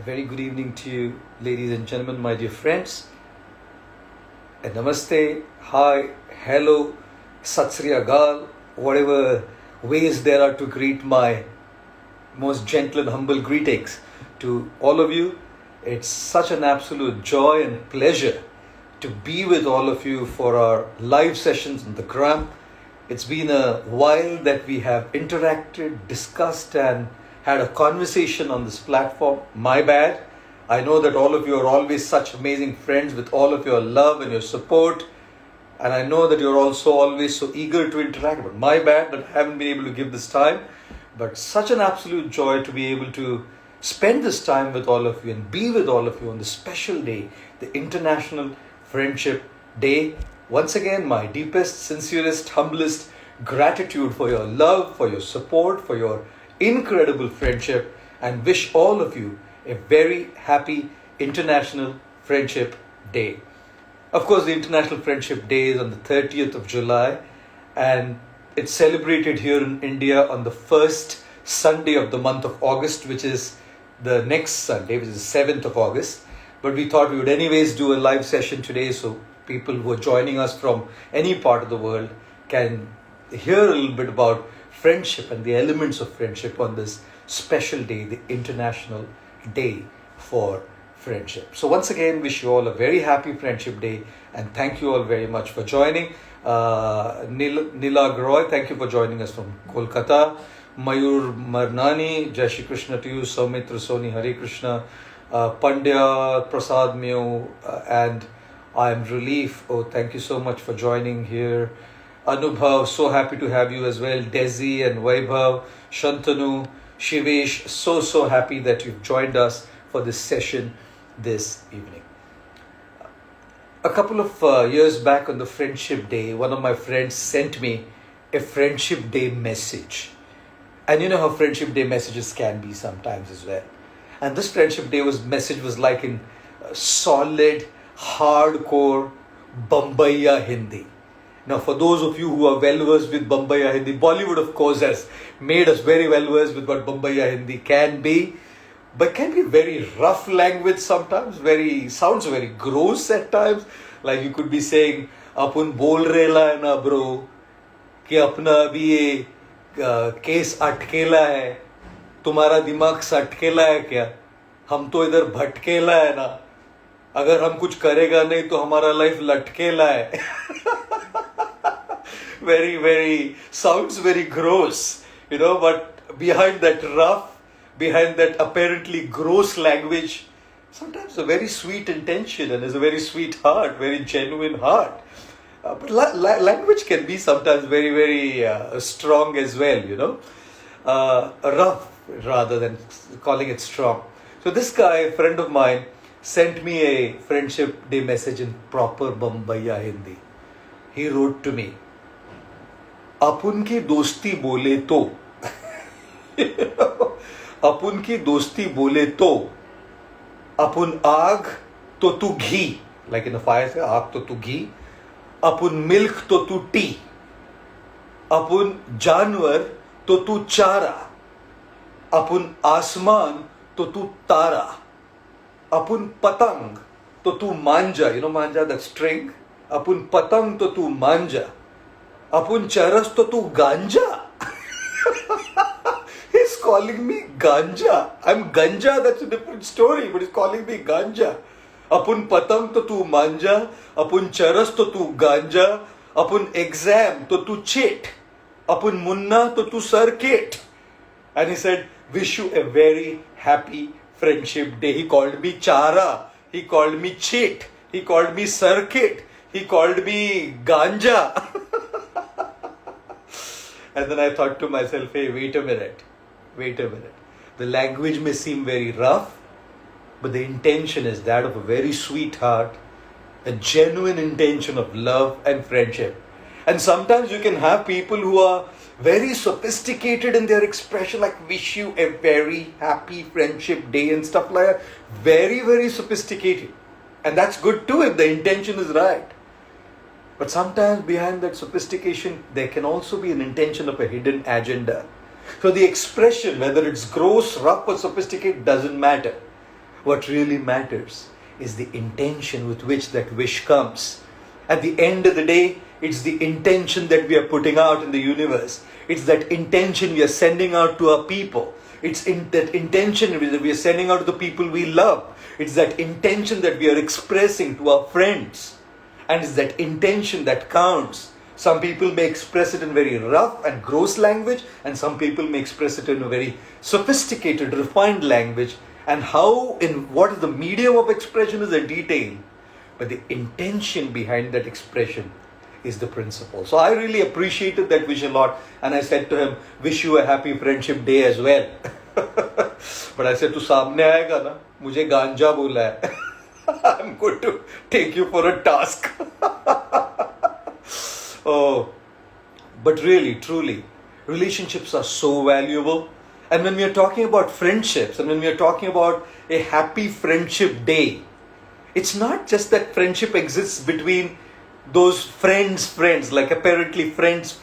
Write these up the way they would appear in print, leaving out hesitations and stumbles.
very good evening to you, ladies and gentlemen, my dear friends. And namaste, hi, hello, sat sri akal, whatever ways there are to greet my most gentle and humble greetings to all of you. It's such an absolute joy and pleasure to be with all of you for our live sessions on the gram. It's been a while that we have interacted, discussed, and had a conversation on this platform. My bad. I know that all of you are always such amazing friends with all of your love and your support. And I know that you're also always so eager to interact. But my bad that I haven't been able to give this time. But such an absolute joy to be able to spend this time with all of you and be with all of you on this special day, the International Friendship Day. Once again, my deepest, sincerest, humblest gratitude for your love, for your support, for your incredible friendship, and wish all of you a very happy International Friendship Day. Of course, the International Friendship Day is on the 30th of July, and it's celebrated here in India on the first Sunday of the month of August, which is the next Sunday, which is the 7th of August. But we thought we would anyways do a live session today, so people who are joining us from any part of the world can hear a little bit about friendship and the elements of friendship on this special day, the International Day for Friendship. So once again, wish you all a very happy Friendship Day, and thank you all very much for joining. Nila Gaur, thank you for joining us from Kolkata. Mayur Marnani, Jai Shri Krishna to you. Saumitra Soni, Hare Krishna. Pandya Prasad Mew, and I am Relief. Oh, thank you so much for joining here. Anubhav, so happy to have you as well. Desi and Vaibhav, Shantanu, Shivesh, so happy that you've joined us for this session this evening. A couple of years back on the Friendship Day, one of my friends sent me a Friendship Day message. And you know how Friendship Day messages can be sometimes as well. And this Friendship Day message was like in solid, hardcore Bombaya Hindi. Now, for those of you who are well versed with Bombaya Hindi, Bollywood, of course, has made us very well versed with what Bombaya Hindi can be, but can be very rough language sometimes. Sounds very gross at times. Like you could be saying, "Apun bol rela hai na bro, कि अपना अभी ये case अटकेला है, तुम्हारा दिमाग सटकेला है क्या? हम तो इधर भटकेला है ना. अगर हम कुछ करेगा नहीं तो हमारा लाइफ लटकेला है." Very sounds very gross, but behind that apparently gross language, sometimes a very sweet intention, and is a very sweet heart, very genuine heart. But language can be sometimes very strong as well, rough rather than calling it strong. So this guy, a friend of mine, sent me a Friendship Day message in proper Bombaya Hindi. He wrote to me, "अपुन की दोस्ती बोले तो अपुन की दोस्ती बोले तो अपुन आग तो तू घी." Like in a fire, say, आग तो तू घी. अपुन मिल्क तो तू टी. अपुन जानवर तो तू चारा. अपुन आसमान तो तू तारा. अपुन पतंग तो तू मांजा. Manja, that string. अपुन पतंग तो तू मांजा. अपुन चरस तो तू गांजा. He's calling me ganja. I'm ganja, that's a different story, but he's calling me ganja. अपुन पतंग तो तू मांजा. अपुन चरस तो तू गांजा. अपुन एग्जाम तो तू cheat. अपुन मुन्ना तो तू circuit. And he said, "Wish you a very happy Friendship Day." He called me chara. He called me cheat. He called me circuit. He called me ganja. And then I thought to myself, hey, wait a minute. The language may seem very rough, but the intention is that of a very sweet heart, a genuine intention of love and friendship. And sometimes you can have people who are very sophisticated in their expression, like wish you a very happy Friendship Day and stuff like that. Very sophisticated. And that's good too if the intention is right. But sometimes behind that sophistication, there can also be an intention of a hidden agenda. So the expression, whether it's gross, rough or sophisticated, doesn't matter. What really matters is the intention with which that wish comes. At the end of the day, it's the intention that we are putting out in the universe. It's that intention we are sending out to our people. It's in that intention that we are sending out to the people we love. It's that intention that we are expressing to our friends. And it's that intention that counts. Some people may express it in very rough and gross language, and some people may express it in a very sophisticated, refined language. And how, in what is the medium of expression is a detail. But the intention behind that expression is the principle. So I really appreciated that wish a lot. And I said to him, wish you a happy Friendship Day as well. But I said, tu सामने आएगा ना, मुझे गांजा बोला है. I'm going to take you for a task. Oh, but really, truly, relationships are so valuable. And when we are talking about friendships, and when we are talking about a happy Friendship Day, it's not just that friendship exists between those friends, like apparently friends.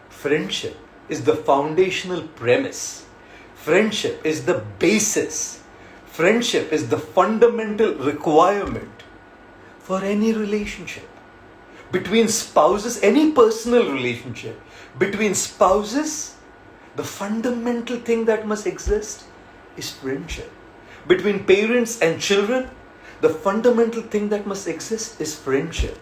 Friendship is the foundational premise. Friendship is the basis. Friendship is the fundamental requirement for any relationship. Between spouses, any personal relationship, between spouses, the fundamental thing that must exist is friendship. Between parents and children, the fundamental thing that must exist is friendship.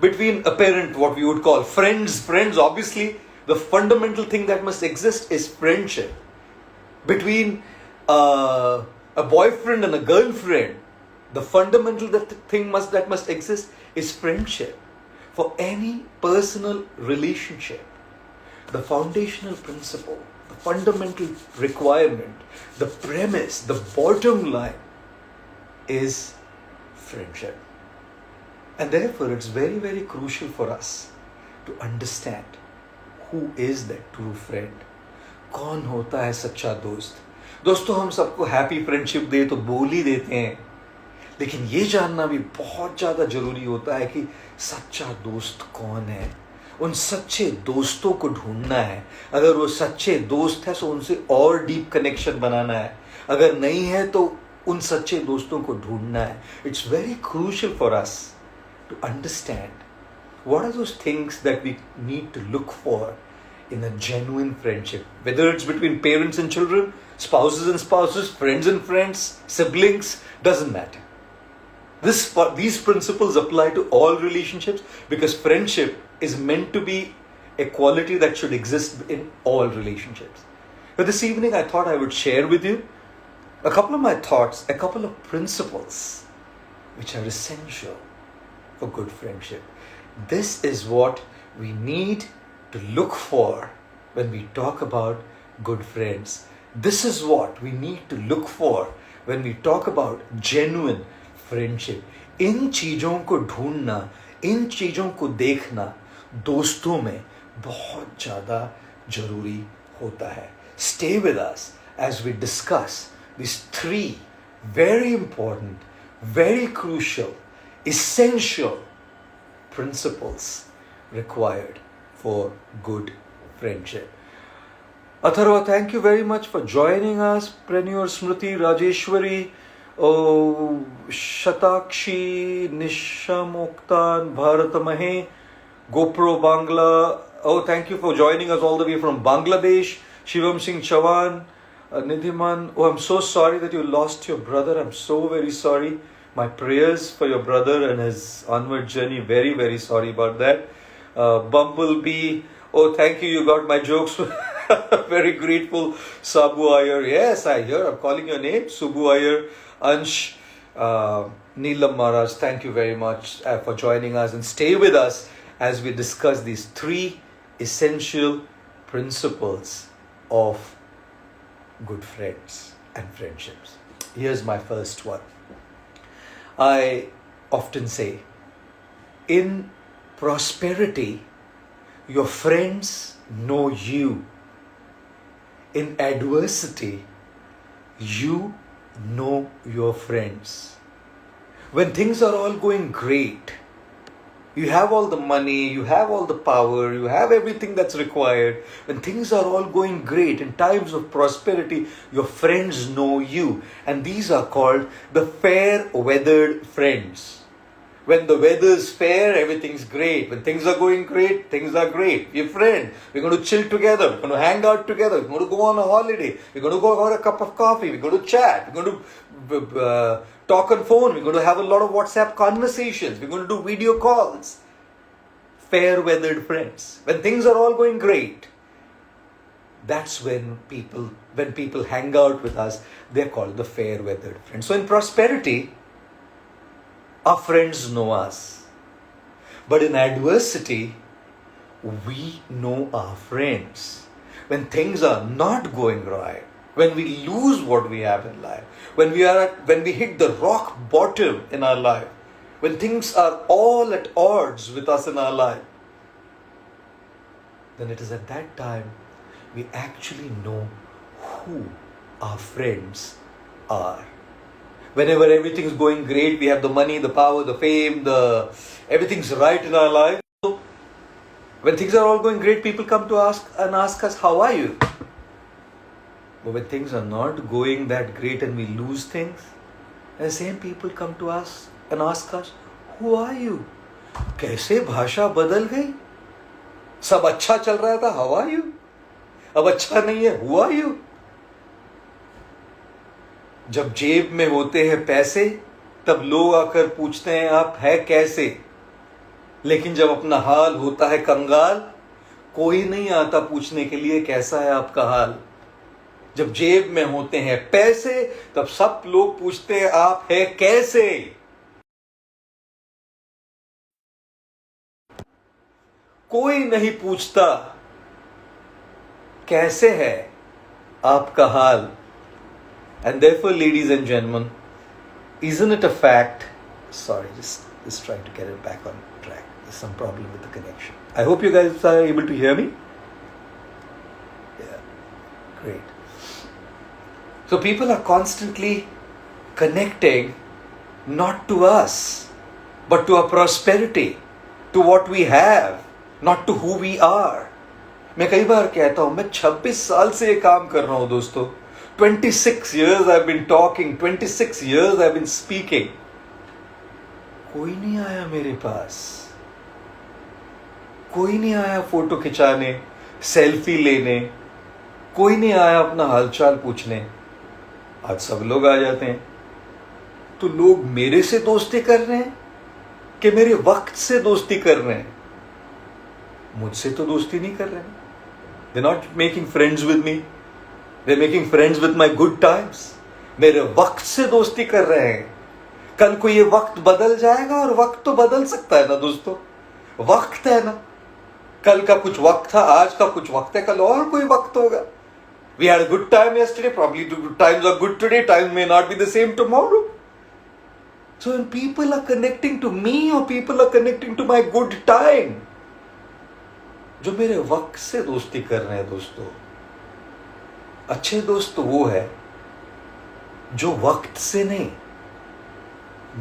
Between a parent, what we would call friends, obviously, the fundamental thing that must exist is friendship. Between a boyfriend and a girlfriend, the fundamental thing that must exist is friendship. For any personal relationship, the foundational principle, the fundamental requirement, the premise, the bottom line is friendship. And therefore, it's very, very crucial for us to understand who is that true friend. कौन होता है सच्चा दोस्त? दोस्तों, हम सबको happy friendship day तो बोल ही देते हैं, लेकिन ये जानना भी बहुत ज़्यादा ज़रूरी होता है कि सच्चा दोस्त कौन है. उन सच्चे दोस्तों को ढूंढना है. अगर वो सच्चे दोस्त है तो उनसे और डीप कनेक्शन बनाना है. अगर नहीं है तो उन सच्चे दोस्तों को ढूंढना है. It's very crucial for us to understand what are those things that we need to look for in a genuine friendship. Whether it's between parents and children, spouses and spouses, friends and friends, siblings, doesn't matter. These principles apply to all relationships because friendship is meant to be a quality that should exist in all relationships. But this evening I thought I would share with you a couple of my thoughts, a couple of principles which are essential for good friendship. This is what we need to look for when we talk about good friends. This is what we need to look for when we talk about genuine friendship. इन चीज़ों को ढूंढना, इन चीज़ों को देखना दोस्तों में बहुत ज़्यादा ज़रूरी होता है. Stay with us as we discuss these three very important, very crucial, essential principles required for good friendship. Atharva, thank you very much for joining us. Preneur Smriti, Rajeshwari, Shatakshi, Nishamoktan, Bharatamahe, GoPro Bangla. Thank you for joining us all the way from Bangladesh. Shivam Singh Chavan, Nidhiman. I'm so sorry that you lost your brother. I'm so very sorry. My prayers for your brother and his onward journey. Very, very sorry about that. Bumblebee. Thank you. You got my jokes. Very grateful. Sabu Iyer. Yes, I hear. I'm calling your name. Subu Iyer. Ansh. Neelam Maharaj. Thank you very much for joining us. And stay with us as we discuss these three essential principles of good friends and friendships. Here's my first one. I often say, in prosperity, your friends know you. In adversity, you know your friends. When things are all going great, You have all the money, you have all the power, you have everything that's required. When things are all going great, in times of prosperity, your friends know you. And these are called the fair-weathered friends. When the weather's fair, everything's great. When things are going great, things are great. We're friends. We're going to chill together. We're going to hang out together. We're going to go on a holiday. We're going to go have a cup of coffee. We're going to chat. We're going to talk on phone. We're going to have a lot of WhatsApp conversations. We're going to do video calls. Fair-weathered friends. When things are all going great, that's when people hang out with us. They're called the fair-weathered friends. So in prosperity, our friends know us. But in adversity, we know our friends. When things are not going right, when we lose what we have in life, when we hit the rock bottom in our life, when things are all at odds with us in our life, then it is at that time we actually know who our friends are. Whenever everything's going great, we have the money, the power, the fame, everything's right in our life. So when things are all going great, people come to ask us, how are you? But when things are not going that great and we lose things, the same people come to us and ask us, who are you? कैसे भाषा बदल गई? सब अच्छा चल रहा था, how are you? अब अच्छा नहीं है, who are you? जब जेब में होते हैं पैसे, तब लोग आकर पूछते हैं आप है कैसे? लेकिन जब अपना हाल होता है कंगाल, कोई नहीं आता पूछने के लिए कैसा है आपका हाल। जब जेब में होते हैं पैसे, तब सब लोग पूछते हैं आप है कैसे? कोई नहीं पूछता कैसे है आपका हाल। And therefore, ladies and gentlemen, isn't it a fact? Sorry, just trying to get it back on track. There's some problem with the connection. I hope you guys are able to hear me. Yeah, great. So people are constantly connecting not to us, but to our prosperity, to what we have, not to who we are. मैं कई बार कहता हूं, मैं 26 साल से ये काम कर रहा हूं दोस्तों। 26 years I've been talking, 26 years I've been speaking. कोई नहीं आया मेरे पास, कोई नहीं आया फोटो खिंचाने, सेल्फी लेने, कोई नहीं आया अपना हालचाल पूछने। आज सब लोग आ जाते हैं। तो लोग मेरे से दोस्ती कर रहे हैं कि मेरे वक्त से दोस्ती कर रहे हैं? मुझसे तो दोस्ती नहीं कर रहे हैं। They're not making friends with me. They're making friends with my good times. मेरे वक्त से दोस्ती कर रहे हैं। कल को ये वक्त बदल जाएगा, और वक्त तो बदल सकता है ना दोस्तों। वक्त है ना, कल का कुछ वक्त था, आज का कुछ वक्त है, कल और कोई वक्त होगा। We had a good time yesterday, probably times are good today, times may not be the same tomorrow. So when people are connecting to me, or people are connecting to my good time, जो मेरे वक्त से दोस्ती कर रहे हैं दोस्तों, अच्छे दोस्त तो वो है जो वक्त से नहीं,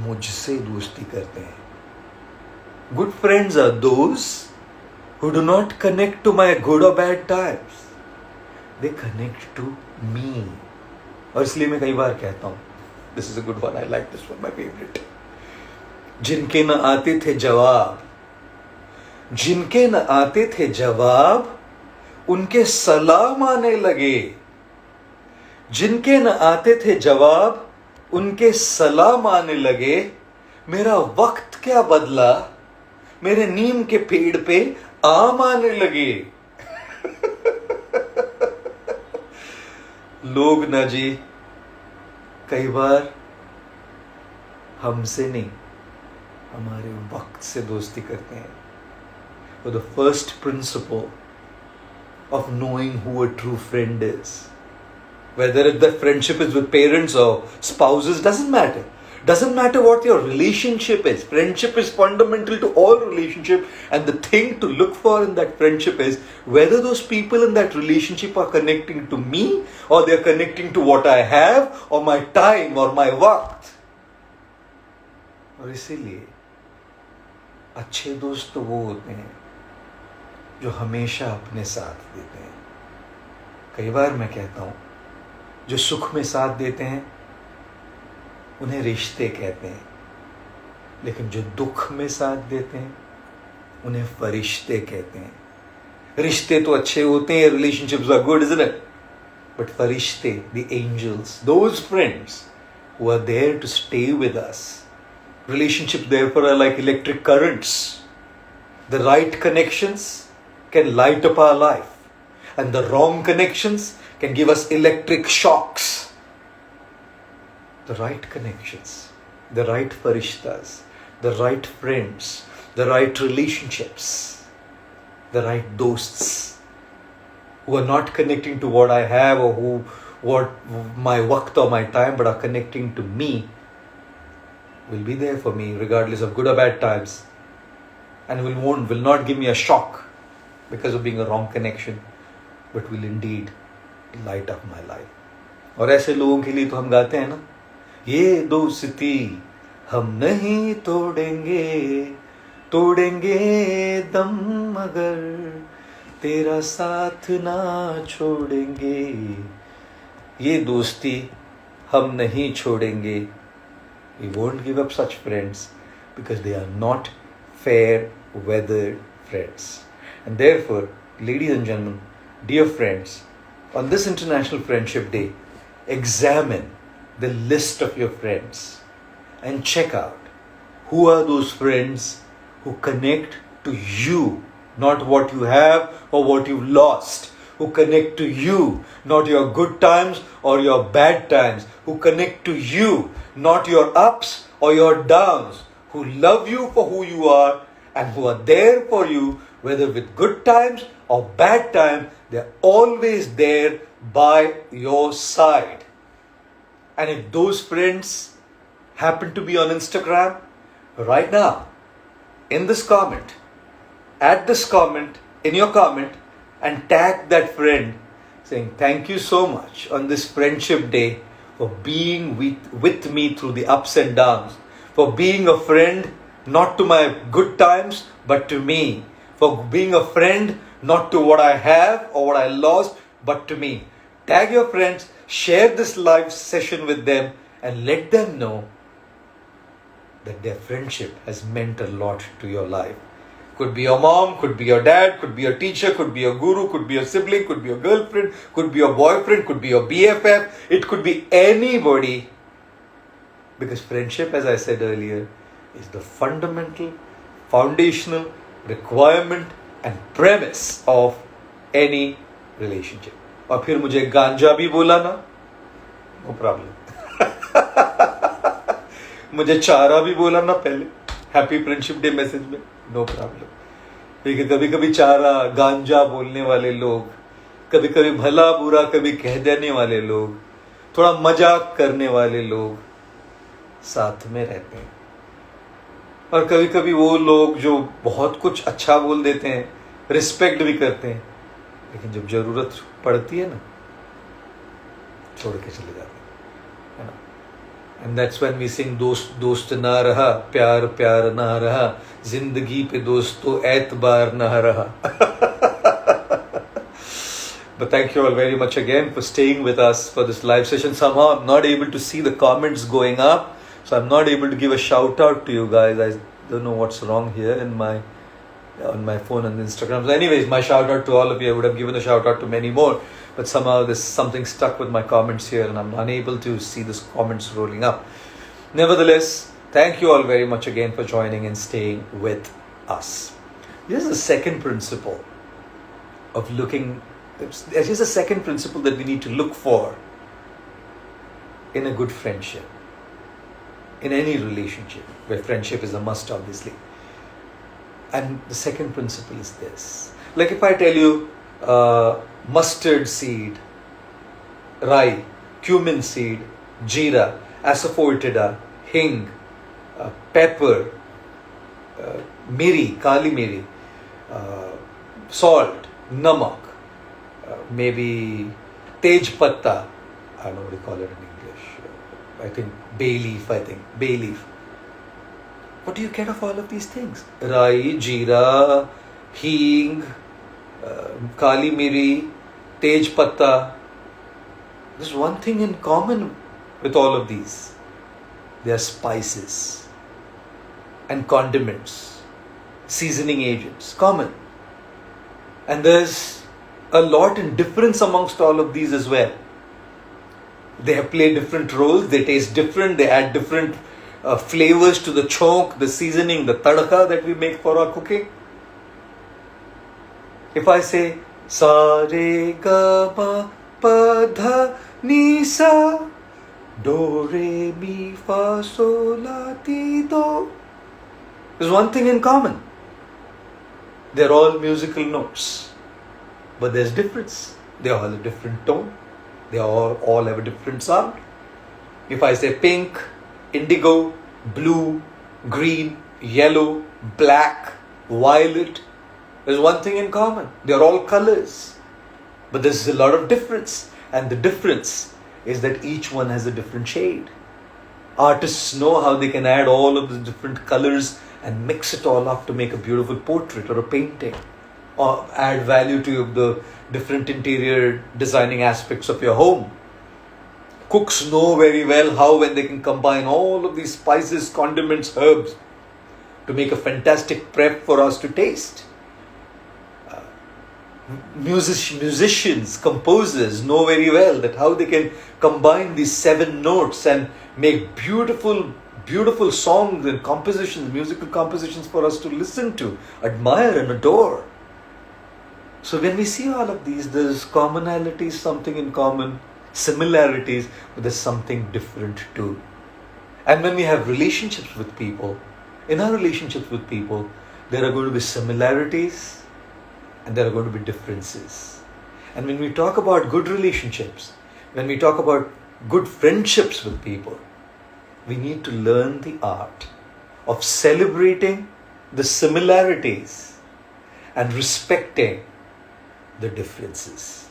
मुझसे दोस्ती करते हैं। Good friends are those who do not connect to my good or bad times. They connect to me. और इसलिए मैं कई बार कहता हूं, this is a good one, I like this one, my favorite. जिनके न आते थे जवाब, जिनके न आते थे जवाब, उनके सलाम आने लगे। जिनके न आते थे जवाब, उनके सलाम आने लगे। मेरा वक्त क्या बदला, मेरे नीम के पेड़ पे आम आने लगे। लोग ना जी कई बार हमसे नहीं, हमारे वक्त से दोस्ती करते हैं। For the first principle of knowing who a true friend is, whether the friendship is with parents or spouses, doesn't matter. Doesn't matter what your relationship is. Friendship is fundamental to all relationship, and the thing to look for in that friendship is whether those people in that relationship are connecting to me, or they're connecting to what I have, or my time, or my वक्त। और इसीलिए अच्छे दोस्त तो वो होते हैं जो हमेशा अपने साथ देते हैं. कई बार मैं कहता हूँ, जो सुख में साथ देते हैं उन्हें रिश्ते कहते हैं, लेकिन जो दुख में साथ देते हैं उन्हें फरिश्ते कहते हैं. रिश्ते तो अच्छे होते हैं, relationships are good, isn't it? But फरिश्ते, the angels, those friends who are there to stay with us. Relationships therefore are like electric currents. The right connections can light up our life, and the wrong connections can give us electric shocks. The right connections, the right farishtas, the right friends, the right relationships, the right dosts who are not connecting to what I have or what my waqt or my time, but are connecting to me, will be there for me regardless of good or bad times, and will not give me a shock because of being a wrong connection, but will indeed light up my life. और ऐसे लोगों के लिए तो हम गाते हैं ना, ये दोस्ती हम नहीं तोड़ेंगे, तोड़ेंगे दम मगर तेरा साथ ना छोड़ेंगे. ये दोस्ती हम नहीं छोड़ेंगे. We won't give up such friends because they are not fair weather friends. And therefore, ladies and gentlemen, dear friends, on this International Friendship Day, examine the list of your friends and check out who are those friends who connect to you, not what you have or what you've lost, who connect to you, not your good times or your bad times, who connect to you, not your ups or your downs, who love you for who you are and who are there for you, whether with good times or bad times. They're always there by your side. And if those friends happen to be on Instagram right now, in this comment, add this comment in your comment and tag that friend saying, thank you so much on this Friendship Day for being with me through the ups and downs, for being a friend not to my good times but to me, for being a friend not to what I have or what I lost but to me. Tag your friends, share this live session with them and let them know that their friendship has meant a lot to your life. Could be your mom, could be your dad, could be your teacher, could be your guru, could be your sibling, could be your girlfriend, could be your boyfriend, could be your BFF. It could be anybody. Because friendship, as I said earlier, is the fundamental, foundational requirement and premise of any relationship. और फिर मुझे गांजा भी बोला ना, no problem. मुझे चारा भी बोला ना पहले हैप्पी फ्रेंडशिप डे मैसेज में, नो प्रॉब्लम. क्योंकि कभी कभी चारा, गांजा बोलने वाले लोग, कभी कभी भला बुरा कभी कह देने वाले लोग, थोड़ा मजाक करने वाले लोग साथ में रहते हैं. और कभी कभी वो लोग जो बहुत कुछ अच्छा बोल देते हैं, रिस्पेक्ट भी करते हैं, लेकिन जब जरूरत पड़ती है ना, छोड़ के चले जाते हैं. And that's when we sing दोस्त दोस्त ना रहा, प्यार प्यार ना रहा, जिंदगी पे दोस्तों एतबार ना रहा. But thank you all very much again for staying with us for this live session. Somehow I'm not able to see the comments going up, so I'm not able to give a shout out to you guys. I don't know what's wrong here on my phone and Instagram. So anyways, my shout out to all of you. I would have given a shout out to many more, but somehow there's something stuck with my comments here and I'm unable to see these comments rolling up. Nevertheless, thank you all very much again for joining and staying with us. Here's the second principle of looking. Here's the second principle that we need to look for in a good friendship, in any relationship where friendship is a must, obviously. And the second principle is this. Like if I tell you mustard seed, rye, cumin seed, jeera, asafoetida, hing, pepper, miri, kali miri, salt, namak, maybe tej patta, I don't know what you call it in English. I think bay leaf. What do you get of all of these things? Rai, jeera, heeng, kali miri, tej patta. There's one thing in common with all of these. They are spices and condiments, seasoning agents, common. And there's a lot in difference amongst all of these as well. They have played different roles, they taste different, they add different flavors to the chonk, the seasoning, the tadka that we make for our cooking. If I say sa re ga ma pa dha ni sa do re mi fa so la ti do, there's one thing in common. They're all musical notes, but there's difference. They all have a different tone. They all have a different sound. If I say pink, indigo, blue, green, yellow, black, violet, there's one thing in common. They're all colors, but there's a lot of difference. And the difference is that each one has a different shade. Artists know how they can add all of the different colors and mix it all up to make a beautiful portrait or a painting, or add value to the different interior designing aspects of your home. Cooks know very well how, when they can combine all of these spices, condiments, herbs to make a fantastic prep for us to taste. Musicians, composers know very well that how they can combine these 7 notes and make beautiful songs and compositions, musical compositions for us to listen to, admire and adore. So when we see all of these, there's commonalities, something in common, similarities, but there's something different too. And when we have relationships with people, in our relationships with people, there are going to be similarities and there are going to be differences. And when we talk about good relationships, when we talk about good friendships with people, we need to learn the art of celebrating the similarities and respecting the differences.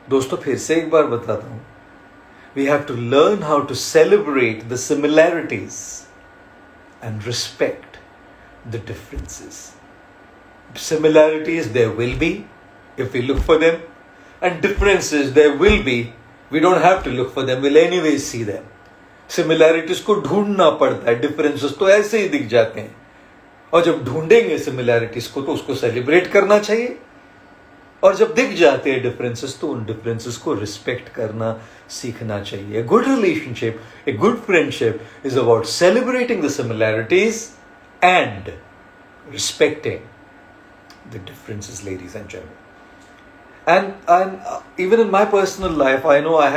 दोस्तों फिर से एक बार बताता हूँ. We have to learn how to celebrate the similarities and respect the differences. Similarities there will be if we look for them, and differences there will be. We don't have to look for them, we'll anyways see them. Similarities को ढूंढना पड़ता है, differences तो ऐसे ही दिख जाते हैं. और जब ढूंढेंगे similarities को तो उसको celebrate करना चाहिए. और जब दिख जाते हैं differences तो उन differences को respect करना सीखना चाहिए. A good relationship, a good friendship is about celebrating the similarities and respecting the differences, ladies and gentlemen. And even in my personal life, I know I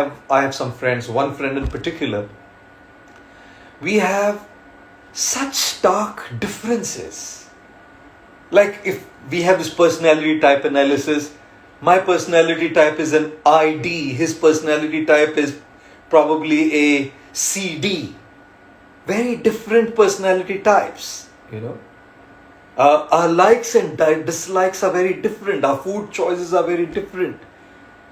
have some friends, one friend in particular. We have such stark differences. Like if we have this personality type analysis, my personality type is an ID, his personality type is probably a CD. Very different personality types, you know. Our likes and dislikes are very different. Our food choices are very different.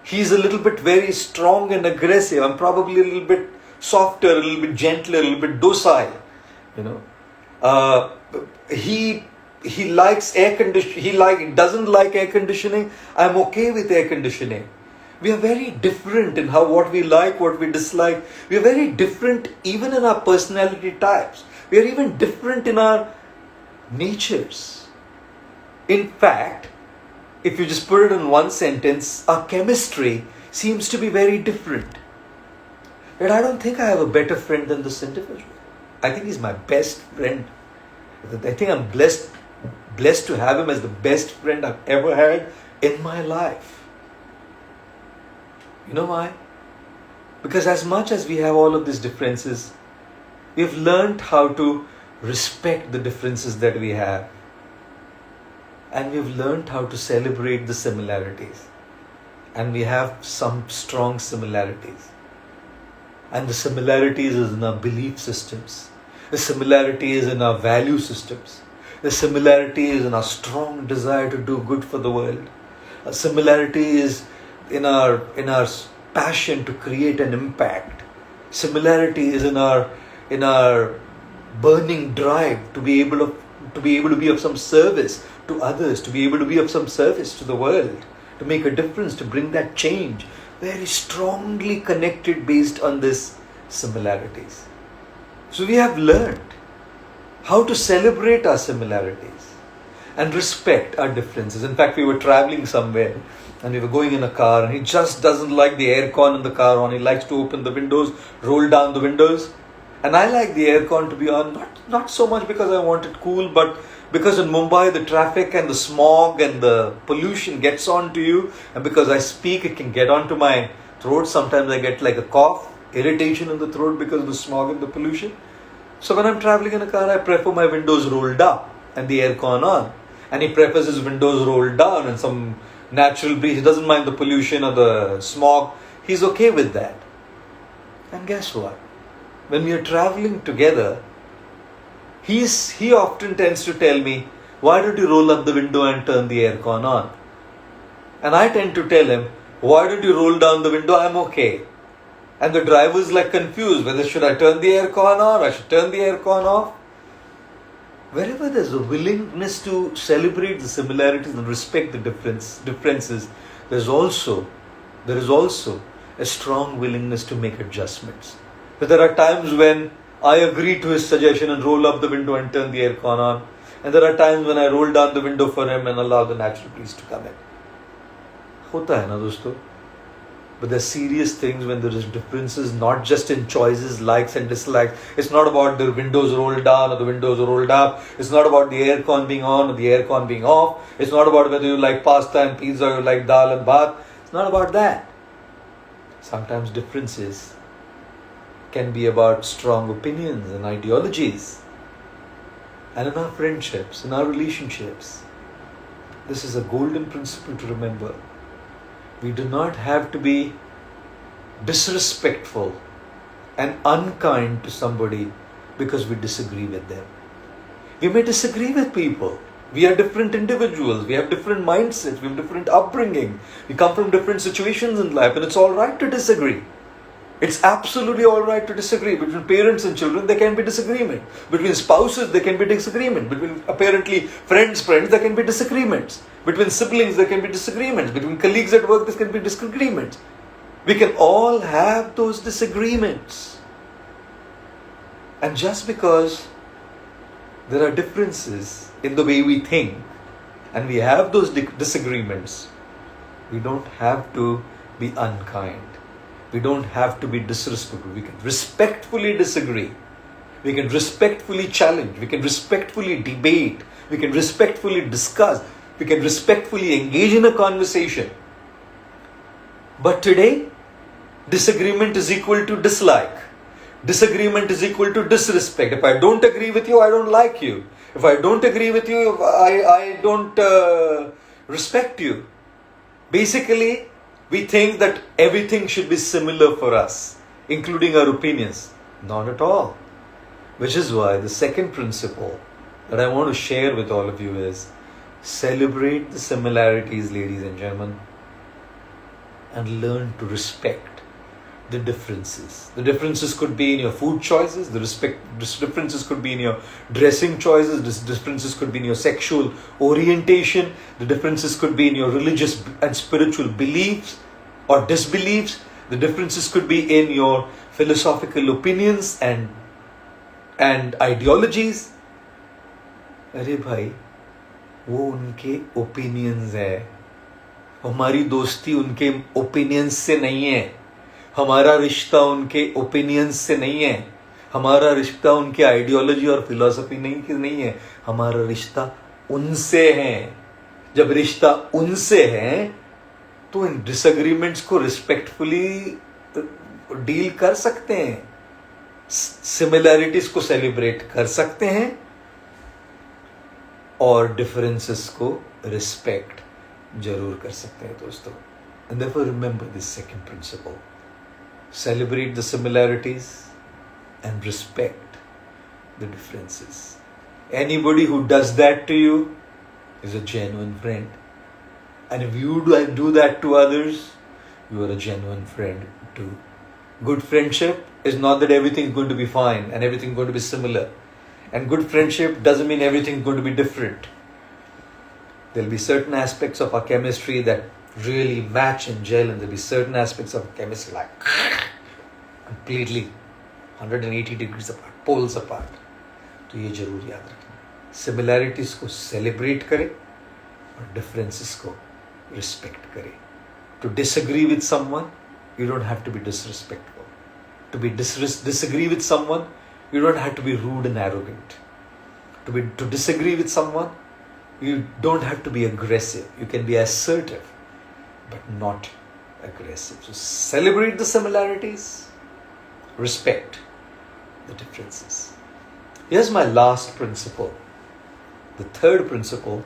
He's a little bit very strong and aggressive. I'm probably a little bit softer, a little bit gentler, a little bit docile. You know, he likes air conditioning. He doesn't like air conditioning. I'm okay with air conditioning. We are very different in what we like, what we dislike. We are very different even in our personality types. We are even different in our natures. In fact, if you just put it in one sentence, our chemistry seems to be very different. Yet I don't think I have a better friend than this individual. I think he's my best friend. I think I'm blessed to have him as the best friend I've ever had in my life. You know why? Because as much as we have all of these differences, we've learned how to respect the differences that we have. And we've learned how to celebrate the similarities. And we have some strong similarities. And the similarities is in our belief systems. The similarity is in our value systems. The similarity is in our strong desire to do good for the world. A similarity is in our passion to create an impact. Similarity is in our burning drive to be able to be of some service to others, to be able to be of some service to the world, to make a difference, to bring that change, very strongly connected based on this similarities. So we have learned how to celebrate our similarities and respect our differences. In fact, we were traveling somewhere and we were going in a car, and he just doesn't like the aircon in the car on. He likes to open the windows, roll down the windows. And I like the aircon to be on, not so much because I want it cool, but because in Mumbai the traffic and the smog and the pollution gets on to you, and because I speak, it can get onto my throat. Sometimes I get like a cough, irritation in the throat because of the smog and the pollution. So when I'm traveling in a car, I prefer my windows rolled up and the aircon on. And he prefers his windows rolled down and some natural breeze. He doesn't mind the pollution or the smog. He's okay with that. And guess what? When we are traveling together, he often tends to tell me, why don't you roll up the window and turn the aircon on? And I tend to tell him, why don't you roll down the window? I'm okay. And the driver's like confused, whether should I turn the aircon on or I should turn the aircon off? Wherever there's a willingness to celebrate the similarities and respect the differences, there is also a strong willingness to make adjustments. But there are times when I agree to his suggestion and roll up the window and turn the aircon on. And there are times when I roll down the window for him and allow the natural breeze to come in. Hota hai na dosto? But there's serious things when there is differences, not just in choices, likes and dislikes. It's not about the windows rolled down or the windows rolled up. It's not about the aircon being on or the aircon being off. It's not about whether you like pasta and pizza or you like dal and bhat. It's not about that. Sometimes differences can be about strong opinions and ideologies. And in our friendships, in our relationships, this is a golden principle to remember. We do not have to be disrespectful and unkind to somebody because we disagree with them. We may disagree with people. We are different individuals. We have different mindsets. We have different upbringing. We come from different situations in life, and it's all right to disagree. It's absolutely all right to disagree. Between parents and children, there can be disagreement. Between spouses, there can be disagreement. Between apparently friends, there can be disagreements. Between siblings, there can be disagreements. Between colleagues at work, there can be disagreements. We can all have those disagreements. And just because there are differences in the way we think, and we have those disagreements, we don't have to be unkind. We don't have to be disrespectful. We can respectfully disagree. We can respectfully challenge. We can respectfully debate. We can respectfully discuss. We can respectfully engage in a conversation. But today, disagreement is equal to dislike. Disagreement is equal to disrespect. If I don't agree with you, I don't like you. If I don't agree with you, I don't respect you. Basically, we think that everything should be similar for us, including our opinions. Not at all. Which is why the second principle that I want to share with all of you is celebrate the similarities, ladies and gentlemen, and learn to respect the differences. The differences could be in your food choices, the differences could be in your dressing choices, the differences could be in your sexual orientation, the differences could be in your religious and spiritual beliefs or disbeliefs, the differences could be in your philosophical opinions and ideologies. अरे भाई, वो उनके opinions है, हमारी दोस्ती उनके opinions से नहीं है, हमारा रिश्ता उनके ओपिनियंस से नहीं है, हमारा रिश्ता उनके आइडियोलॉजी और फिलॉसफी नहीं है, हमारा रिश्ता उनसे है. जब रिश्ता उनसे है तो इन डिसएग्रीमेंट्स को रिस्पेक्टफुली डील कर सकते हैं, सिमिलैरिटीज को सेलिब्रेट कर सकते हैं और डिफरेंसेस को रिस्पेक्ट जरूर कर सकते हैं दोस्तों. And therefore remember this second principle. Celebrate the similarities and respect the differences. Anybody who does that to you is a genuine friend. And if you do that to others, you are a genuine friend too. Good friendship is not that everything is going to be fine and everything is going to be similar. And good friendship doesn't mean everything's going to be different. There'll be certain aspects of our chemistry that really match and gel, and there'll be certain aspects of chemistry like completely 180 degrees apart, poles apart. तो ये जरूर याद रखना. Similarities को celebrate करें और differences को respect करें. To disagree with someone, you don't have to be disrespectful. To disagree with someone, you don't have to be rude and arrogant. To disagree with someone, you don't have to be aggressive. You can be assertive, but not aggressive. So celebrate the similarities, respect the differences. Here's my last principle, the third principle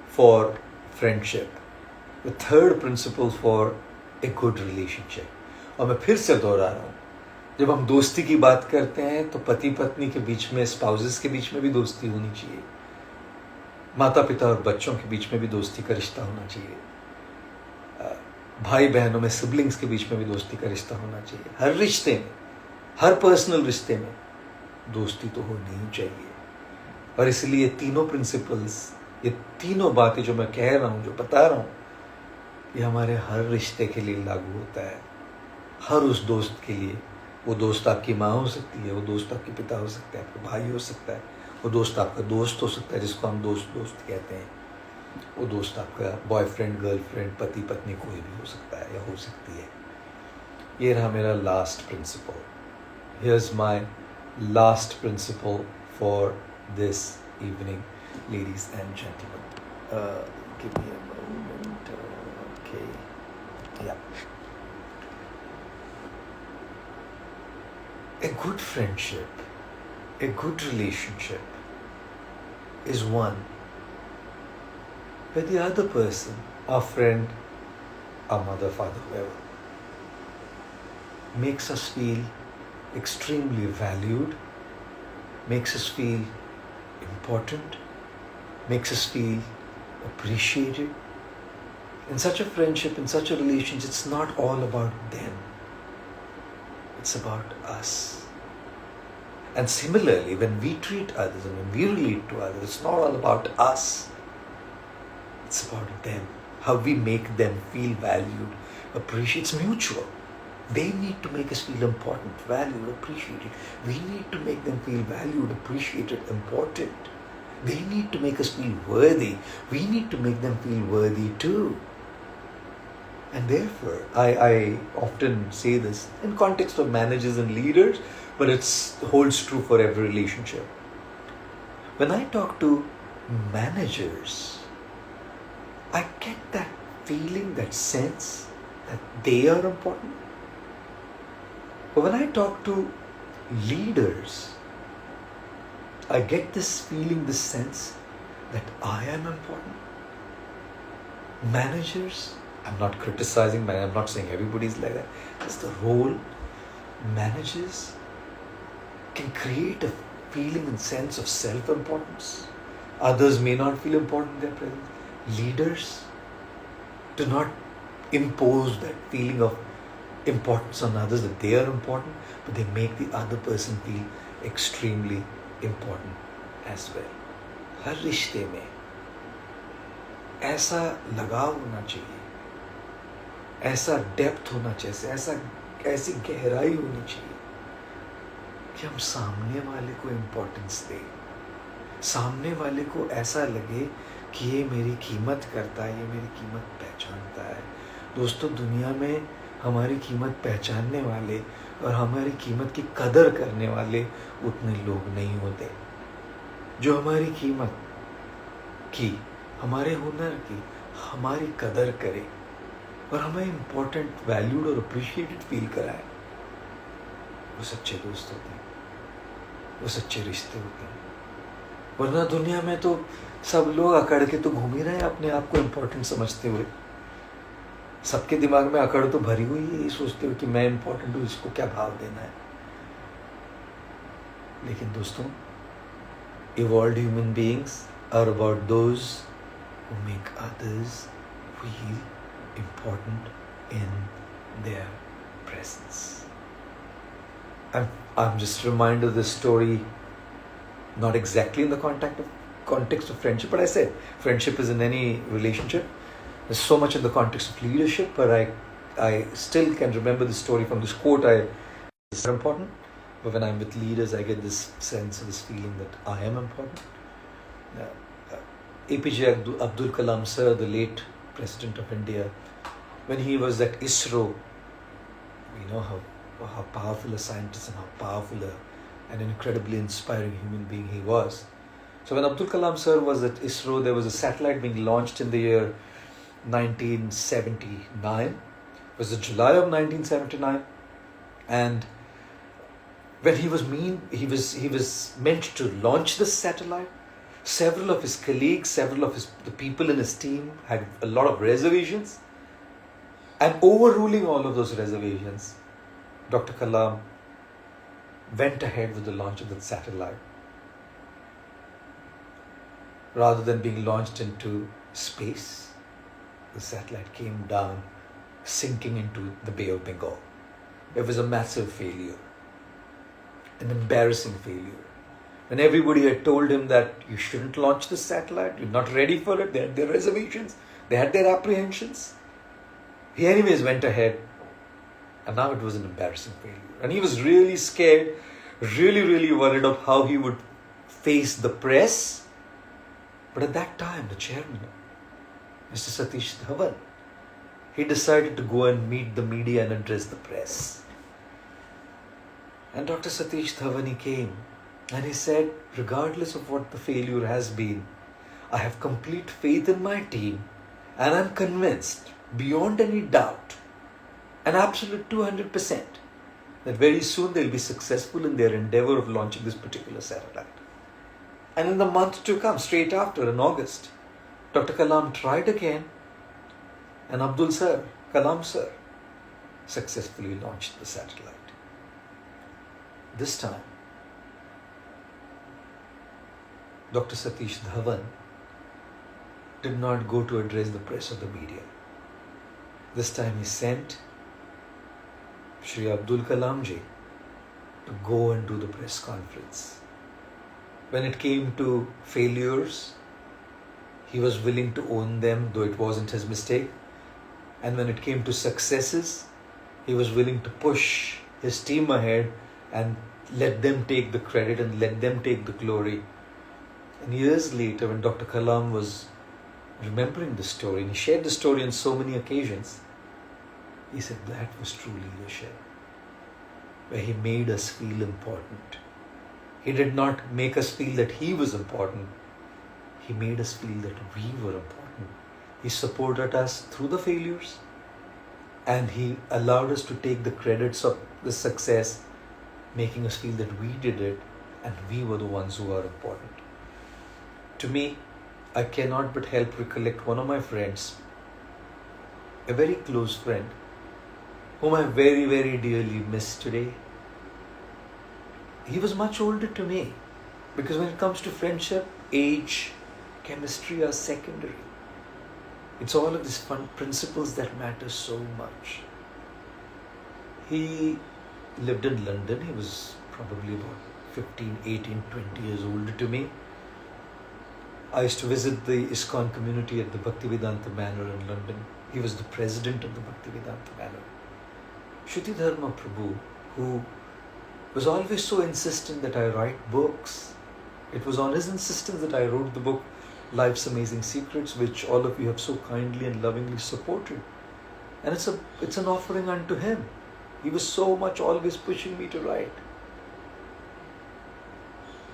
for friendship, the third principle for a good relationship. और मैं फिर से दोहरा रहा हूँ, जब हम दोस्ती की बात करते हैं तो पति पत्नी के बीच में, स्पाउसेस के बीच में भी दोस्ती होनी चाहिए. माता पिता और बच्चों के बीच में भी दोस्ती का रिश्ता होना चाहिए. भाई बहनों में, सिबलिंग्स के बीच में भी दोस्ती का रिश्ता होना चाहिए. हर रिश्ते में, हर पर्सनल रिश्ते में दोस्ती तो होनी ही चाहिए. और इसलिए तीनों प्रिंसिपल्स, ये तीनों बातें जो मैं कह रहा हूँ, जो बता रहा हूँ, ये हमारे हर रिश्ते के लिए लागू होता है. हर उस दोस्त के लिए. वो दोस्त आपकी माँ हो सकती है, वो दोस्त आपके पिता हो सकता है, आपका भाई हो सकता है, वो दोस्त आपका दोस्त हो सकता है जिसको हम दोस्त कहते हैं, वो दोस्त आपका बॉयफ्रेंड, गर्लफ्रेंड, पति पत्नी कोई भी हो सकता है या हो सकती है. ये रहा मेरा last principle. Here's my last principle for this evening, ladies and gentleman. Give me a moment. Okay, yeah. A good friendship, a good relationship is one where the other person, our friend, our mother, father, whoever, makes us feel extremely valued, makes us feel important, makes us feel appreciated. In such a friendship, in such a relationship, it's not all about them. It's about us. And similarly, when we treat others and when we relate to others, it's not all about us. It's about them. How we make them feel valued, appreciated. It's mutual. They need to make us feel important, valued, appreciated. We need to make them feel valued, appreciated, important. They need to make us feel worthy. We need to make them feel worthy too. And therefore, I often say this in context of managers and leaders, but it holds true for every relationship. When I talk to managers, I get that feeling, that sense that they are important. But when I talk to leaders, I get this feeling, this sense that I am important. Managers, I'm not criticizing, I'm not saying everybody's like that. It's the role. Managers can create a feeling and sense of self-importance. Others may not feel important in their presence. Leaders do not impose that feeling of importance on others, that they are important, but they make the other person feel extremely important as well. हर रिश्ते में ऐसा लगाव होना चाहिए, ऐसा depth होना चाहिए, ऐसी गहराई होनी चाहिए कि हम सामने वाले को इम्पोर्टेंस दें. सामने वाले को ऐसा लगे कि ये मेरी कीमत करता है, ये मेरी कीमत पहचानता है. दोस्तों, दुनिया में हमारी कीमत पहचानने वाले और हमारी कीमत की कदर करने वाले उतने लोग नहीं होते. जो हमारी कीमत की, हमारे हुनर की, हमारी कदर करे और हमें इम्पोर्टेंट, वैल्यूड और अप्रिशिएटेड फील कराए, वो सच्चे दोस्त होते हैं, वो सच्चे रिश्ते होते हैं. वरना दुनिया में तो सब लोग अकड़ के तो घूम ही रहे हैं अपने आप को इम्पोर्टेंट समझते हुए. सबके दिमाग में अकड़ तो भरी हुई है, ये सोचते हुए कि मैं इम्पोर्टेंट हूँ, इसको क्या भाव देना है. लेकिन दोस्तों, evolved human beings are about those who make others feel important in their presence. I'm just reminded of this story Not exactly in the context of friendship, but I said friendship is in any relationship. There's so much in the context of leadership, but I still can remember the story from this quote. It's important, but when I'm with leaders, I get this sense, this feeling that I am important. APJ Abdul Kalam sir, the late President of India, when he was at ISRO, we know how powerful a scientist and how powerful an incredibly inspiring human being he was. So when Abdul Kalam sir was at ISRO, there was a satellite being launched in the year 1979. It was the July of 1979, and when he was meant to launch this satellite, several of his colleagues, several of the people in his team had a lot of reservations, and overruling all of those reservations, Dr. Kalam went ahead with the launch of the satellite. Rather than being launched into space, the satellite came down, sinking into the Bay of Bengal. It was a massive failure, an embarrassing failure. When everybody had told him that you shouldn't launch the satellite, you're not ready for it, they had their reservations, they had their apprehensions. He anyways went ahead, and now it was an embarrassing failure. And he was really scared, really worried of how he would face the press. But at that time, the chairman, Mr. Satish Dhawan, he decided to go and meet the media and address the press. And Dr. Satish Dhawan, he came and he said, regardless of what the failure has been, I have complete faith in my team, and I'm convinced, beyond any doubt, an absolute 200%, that very soon they'll be successful in their endeavor of launching this particular satellite. And in the month to come, straight after, in August, Dr. Kalam tried again, and Kalam sir, successfully launched the satellite. This time, Dr. Satish Dhawan did not go to address the press or the media. This time he sent Shri Abdul Kalam ji to go and do the press conference. When it came to failures, he was willing to own them, though it wasn't his mistake. And when it came to successes, he was willing to push his team ahead and let them take the credit and let them take the glory. And years later, when Dr. Kalam was remembering the story, and he shared the story on so many occasions, he said that was true leadership, where he made us feel important. He did not make us feel that he was important. He made us feel that we were important. He supported us through the failures, and he allowed us to take the credits of the success, making us feel that we did it and we were the ones who are important. To me, I cannot but help recollect one of my friends, a very close friend, whom I very dearly miss today. He was much older to me, because when it comes to friendship, age, chemistry are secondary. It's all of these fun principles that matter so much. He lived in London. He was probably about 15, 18, 20 years older to me. I used to visit the ISKCON community at the Bhaktivedanta Manor in London. He was the president of the Bhaktivedanta Manor. Shruti Dharma Prabhu, who was always so insistent that I write books. It was on his insistence that I wrote the book Life's Amazing Secrets, which all of you have so kindly and lovingly supported. And it's an offering unto him. He was so much always pushing me to write.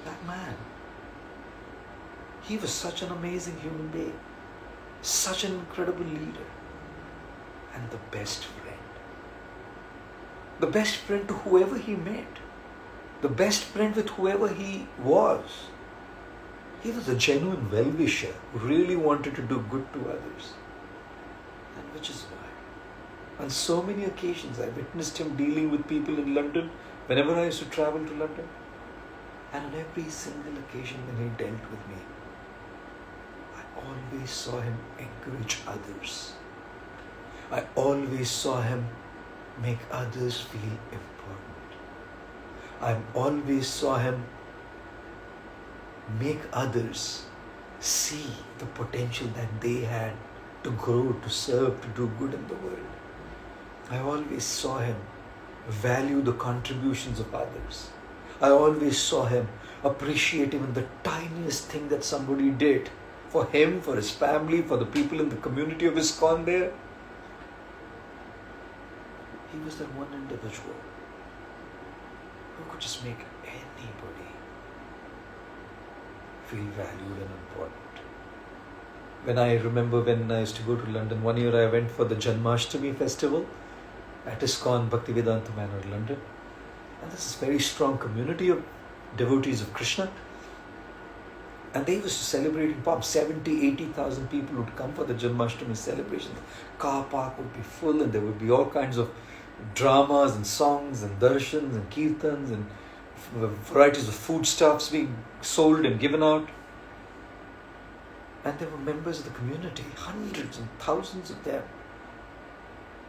That man, he was such an amazing human being, such an incredible leader, and the best friend. The best friend to whoever he met, the best friend with whoever he was. He was a genuine well-wisher who really wanted to do good to others. And which is why, on so many occasions, I witnessed him dealing with people in London whenever I used to travel to London. And on every single occasion when he dealt with me, I always saw him encourage others. I always saw him make others feel important. I always saw him make others see the potential that they had to grow, to serve, to do good in the world. I always saw him value the contributions of others. I always saw him appreciate even the tiniest thing that somebody did for him, for his family, for the people in the community of ISKCON there. He was that one individual who could just make anybody feel valued and important. When I remember when I used to go to London, one year I went for the Janmashtami festival at ISKCON Bhaktivedanta Manor, London. And this is a very strong community of devotees of Krishna. And they used to celebrate in pubs. 70, 80,000 people would come for the Janmashtami celebration. The car park would be full and there would be all kinds of dramas and songs and darshans and kirtans and varieties of foodstuffs being sold and given out. And there were members of the community, hundreds and thousands of them,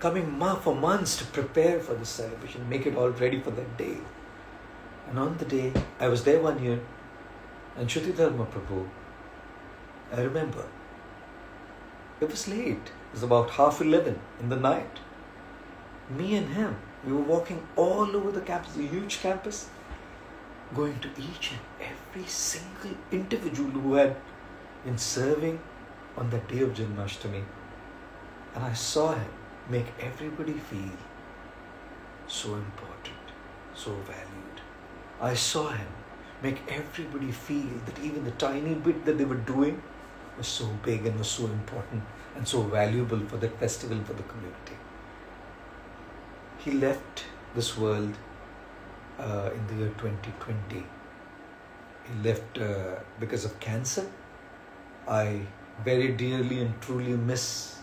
coming for months to prepare for this celebration, make it all ready for that day. And on the day, I was there one year, and Shruti Dharma Prabhu, I remember, it was late. It was about 11:30 in the night. Me and him, we were walking all over the campus, a huge campus, going to each and every single individual who had been serving on that day of Janmashtami. And I saw him make everybody feel so important, so valued. I saw him make everybody feel that even the tiny bit that they were doing was so big and was so important and so valuable for that festival, for the community. He left this world in the year 2020. He left because of cancer. I very dearly and truly miss,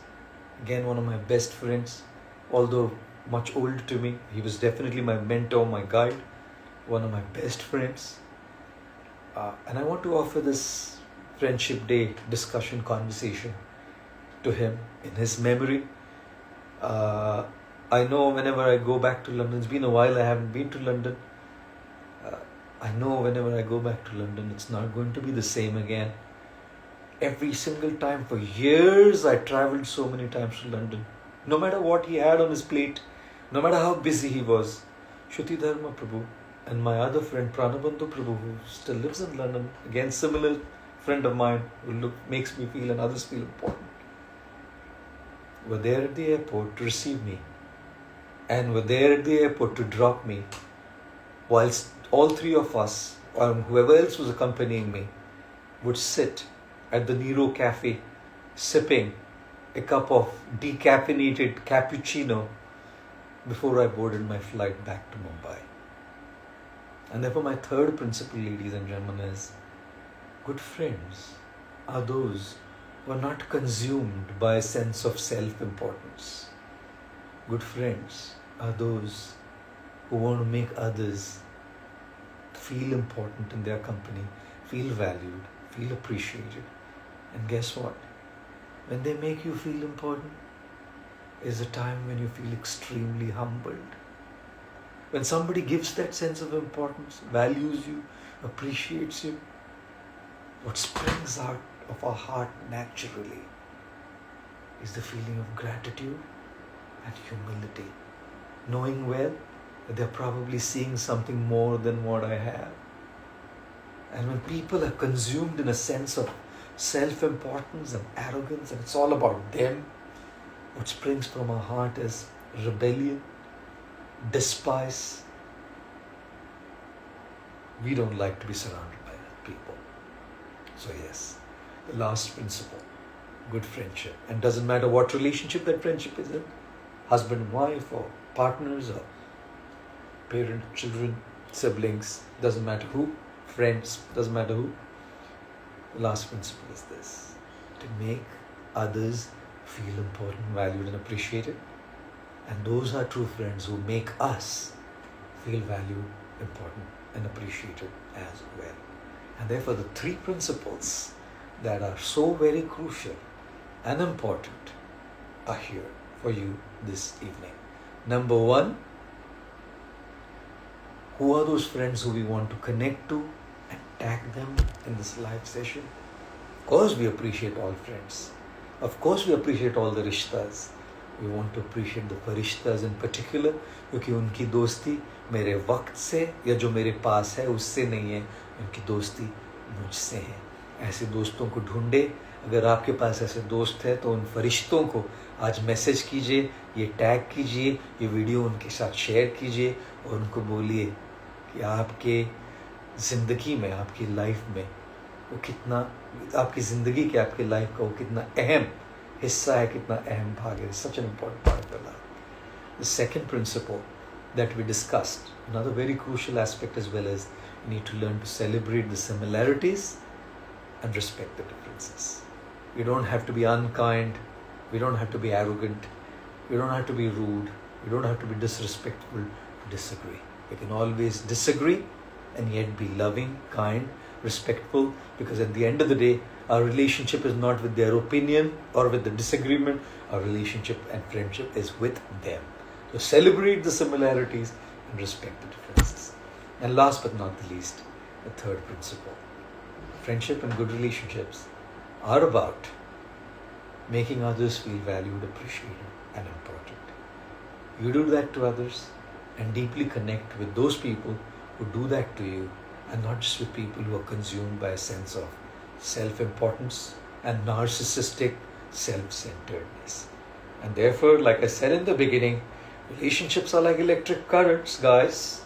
again, one of my best friends, although much older to me. He was definitely my mentor, my guide, one of my best friends. And I want to offer this Friendship Day discussion conversation to him in his memory. I know whenever I go back to London, it's been a while I haven't been to London. I know whenever I go back to London, it's not going to be the same again. Every single time for years, I traveled so many times to London. No matter what he had on his plate, no matter how busy he was, Shruti Dharma Prabhu and my other friend Pranabandhu Prabhu, who still lives in London, again similar friend of mine who makes me feel and others feel important, were there at the airport to receive me and were there at the airport to drop me, whilst all three of us, or whoever else was accompanying me, would sit at the Nero Cafe sipping a cup of decaffeinated cappuccino before I boarded my flight back to Mumbai. And therefore my third principle, ladies and gentlemen, is good friends are those who are not consumed by a sense of self-importance. Good friends are those who want to make others feel important in their company, feel valued, feel appreciated. And guess what? When they make you feel important is a time when you feel extremely humbled. When somebody gives that sense of importance, values you, appreciates you, what springs out of our heart naturally is the feeling of gratitude and humility, knowing well that they're probably seeing something more than what I have. And when people are consumed in a sense of self-importance and arrogance, and it's all about them, what springs from our heart is rebellion, despise. We don't like to be surrounded by that people. So yes, the last principle, good friendship. And doesn't matter what relationship that friendship is in, husband and wife or partners or parent, children, siblings, doesn't matter who, friends, doesn't matter who. The last principle is this: to make others feel important, valued and appreciated. And those are true friends who make us feel valued, important and appreciated as well. And therefore the three principles that are so very crucial and important are here for you this evening. Number one, who are those friends who we want to connect to and tag them in this live session? Of course we appreciate all friends. Of course we appreciate all the rishtas. We want to appreciate the farishtas in particular, क्योंकि उनकी दोस्ती मेरे वक्त से या जो मेरे पास है उससे नहीं है, उनकी दोस्ती मुझसे है. ऐसे दोस्तों को ढूंढे. अगर आपके पास ऐसे दोस्त है तो उन फरिश्तों को आज मैसेज कीजिए, ये टैग कीजिए, ये वीडियो उनके साथ शेयर कीजिए और उनको बोलिए कि आपके ज़िंदगी में, आपकी लाइफ में वो कितना, आपकी ज़िंदगी के, आपके लाइफ का वो कितना अहम हिस्सा है, कितना अहम भाग है. Such an important part of your life. The second principle that we discussed, another very crucial aspect as well, is you need to learn to celebrate the similarities and respect the differences. We don't have to be unkind, we don't have to be arrogant, we don't have to be rude, we don't have to be disrespectful to disagree. We can always disagree and yet be loving, kind, respectful, because at the end of the day, our relationship is not with their opinion or with the disagreement. Our relationship and friendship is with them. So celebrate the similarities and respect the differences. And last but not the least, the third principle. Friendship and good relationships are about making others feel valued, appreciated, and important. You do that to others and deeply connect with those people who do that to you, and not just with people who are consumed by a sense of self-importance and narcissistic self-centeredness. And therefore, like I said in the beginning, relationships are like electric currents, guys.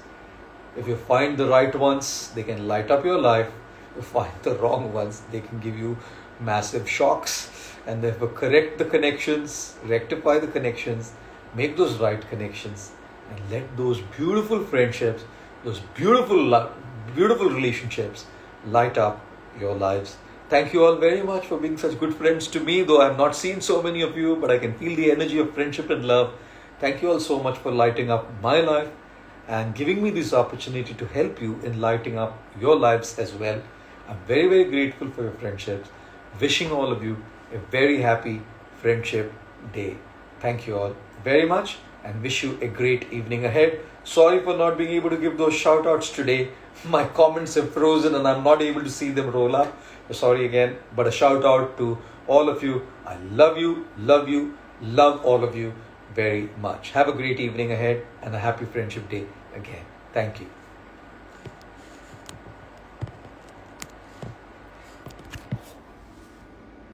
If you find the right ones, they can light up your life. If you find the wrong ones, they can give you massive shocks. And therefore, correct the connections, rectify the connections, make those right connections, and let those beautiful friendships, those beautiful relationships light up your lives. Thank you all very much for being such good friends to me, though I have not seen so many of you, but I can feel the energy of friendship and love. Thank you all so much for lighting up my life and giving me this opportunity to help you in lighting up your lives as well. I'm very, very grateful for your friendships. Wishing all of you a very happy Friendship Day. Thank you all very much and wish you a great evening ahead. Sorry for not being able to give those shout outs today. My comments have frozen and I'm not able to see them roll up. Sorry again, but a shout out to all of you. I love you, love all of you very much. Have a great evening ahead and a happy Friendship Day again. Thank you.